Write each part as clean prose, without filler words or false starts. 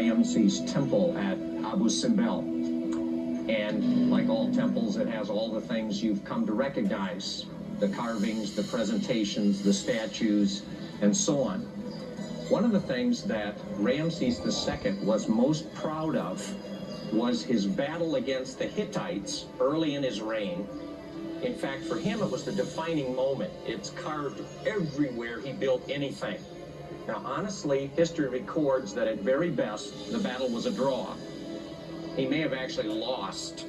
Ramses temple at Abu Simbel. And like all temples, it has all the things you've come to recognize: the carvings, the presentations, the statues, and so on. One of the things that Ramses II was most proud of was his battle against the Hittites early in his reign. In fact, for him, it was the defining moment. It's carved everywhere he built anything. Now, honestly, history records that at very best, the battle was a draw. He may have actually lost,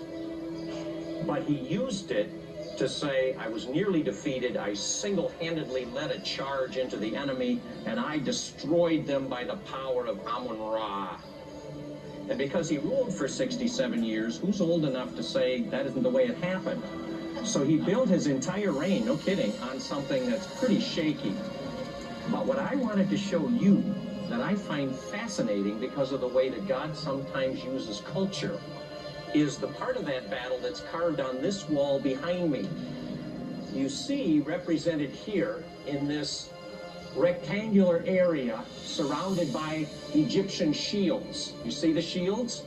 but he used it to say, I was nearly defeated, I single-handedly led a charge into the enemy, and I destroyed them by the power of Amun-Ra. And because he ruled for 67 years, who's old enough to say that isn't the way it happened? So he built his entire reign, no kidding, on something that's pretty shaky. But what I wanted to show you that I find fascinating because of the way that God sometimes uses culture is the part of that battle that's carved on this wall behind me. You see represented here in this rectangular area surrounded by Egyptian shields. You see the shields?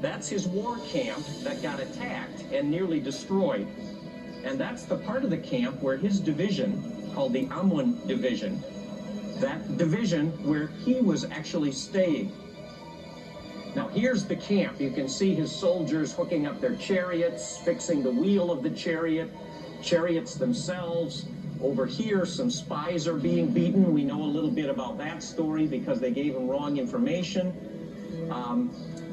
That's his war camp that got attacked and nearly destroyed. And that's the part of the camp where his division, called the Amun division, that division where he was actually staying. Now here's the camp. You can see his soldiers hooking up their chariots, fixing the wheel of the chariots themselves. Over here, some spies are being beaten. We know a little bit about that story because they gave him wrong information.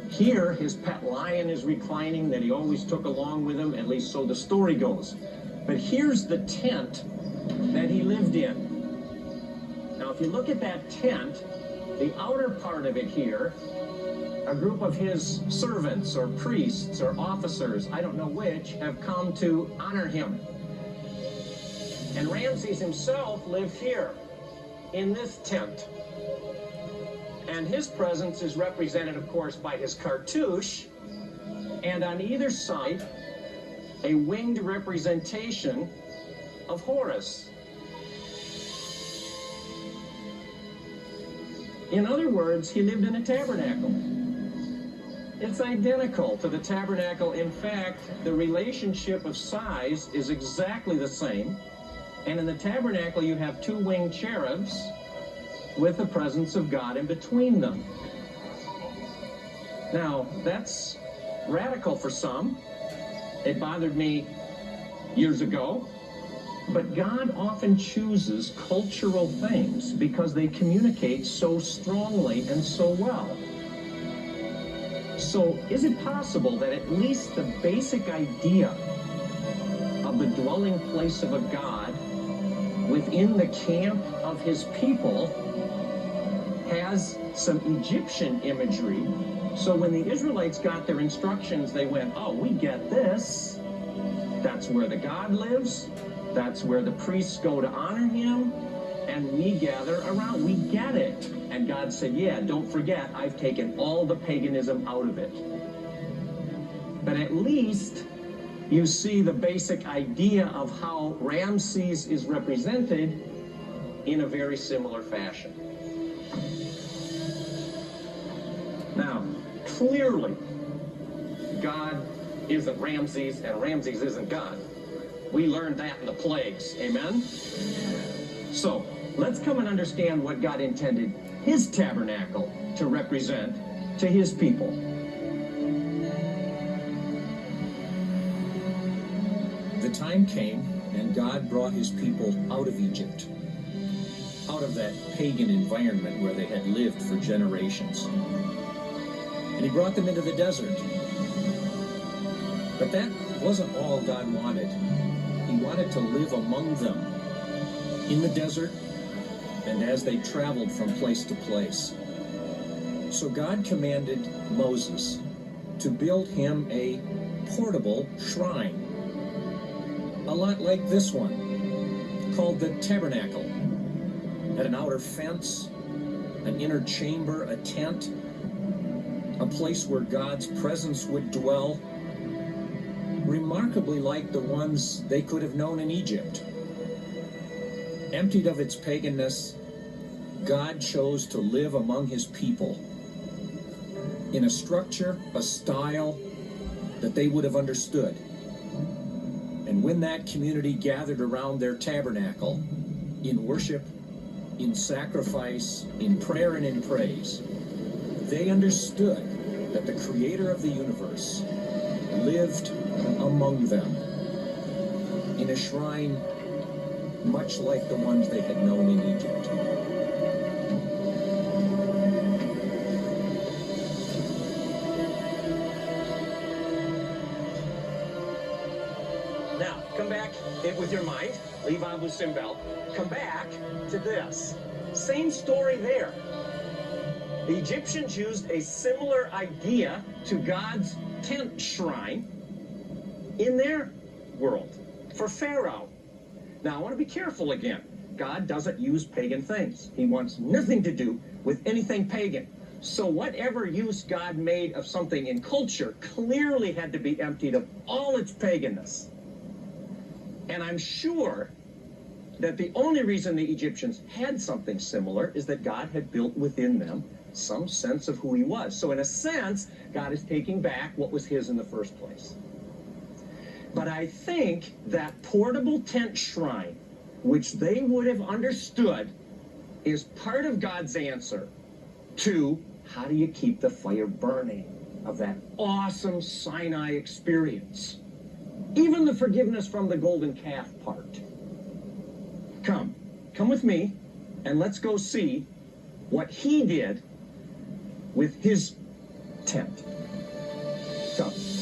Here, his pet lion is reclining that he always took along with him, at least so the story goes. But here's the tent that he lived in. Now, if you look at that tent, the outer part of it here, a group of his servants or priests or officers, I don't know which, have come to honor him. And Ramses himself lived here, in this tent. And his presence is represented, of course, by his cartouche, and on either side, a winged representation of Horus. In other words, he lived in a tabernacle. It's identical to the tabernacle. In fact, the relationship of size is exactly the same. And in the tabernacle, you have two winged cherubs with the presence of God in between them. Now, that's radical for some. It bothered me years ago. But God often chooses cultural things because they communicate so strongly and so well. So, is it possible that at least the basic idea of the dwelling place of a God within the camp of his people has some Egyptian imagery? So when the Israelites got their instructions, they went, oh, we get this. That's where the God lives. That's where the priests go to honor him. And we gather around. We get it. And God said, yeah, don't forget, I've taken all the paganism out of it. But at least you see the basic idea of how Ramses is represented in a very similar fashion. Now, clearly, God isn't Ramses, and Ramses isn't God. We learned that in the plagues. Amen? So, let's come and understand what God intended his tabernacle to represent to his people. The time came, and God brought his people out of Egypt, out of that pagan environment where they had lived for generations. And he brought them into the desert. But that wasn't all God wanted. He wanted to live among them in the desert and as they traveled from place to place. So God commanded Moses to build him a portable shrine, a lot like this one, called the tabernacle. Had an outer fence, an inner chamber, a tent, a place where God's presence would dwell, remarkably like the ones they could have known in Egypt. Emptied of its paganness, God chose to live among his people in a structure, a style that they would have understood. And when that community gathered around their tabernacle in worship, in sacrifice, in prayer, and in praise, they understood that the creator of the universe lived among them in a shrine much like the ones they had known in Egypt. Now, come back with your mind, leave Abu Simbel, come back to this. Same story there. The Egyptians used a similar idea to God's tent shrine in their world for Pharaoh. Now, I want to be careful again. God doesn't use pagan things. He wants nothing to do with anything pagan. So whatever use God made of something in culture clearly had to be emptied of all its paganness. And I'm sure that the only reason the Egyptians had something similar is that God had built within them some sense of who he was. So in a sense, God is taking back what was his in the first place. But I think that portable tent shrine, which they would have understood, is part of God's answer to how do you keep the fire burning of that awesome Sinai experience. Even the forgiveness from the golden calf part. Come with me, and let's go see what he did with his tent. Come.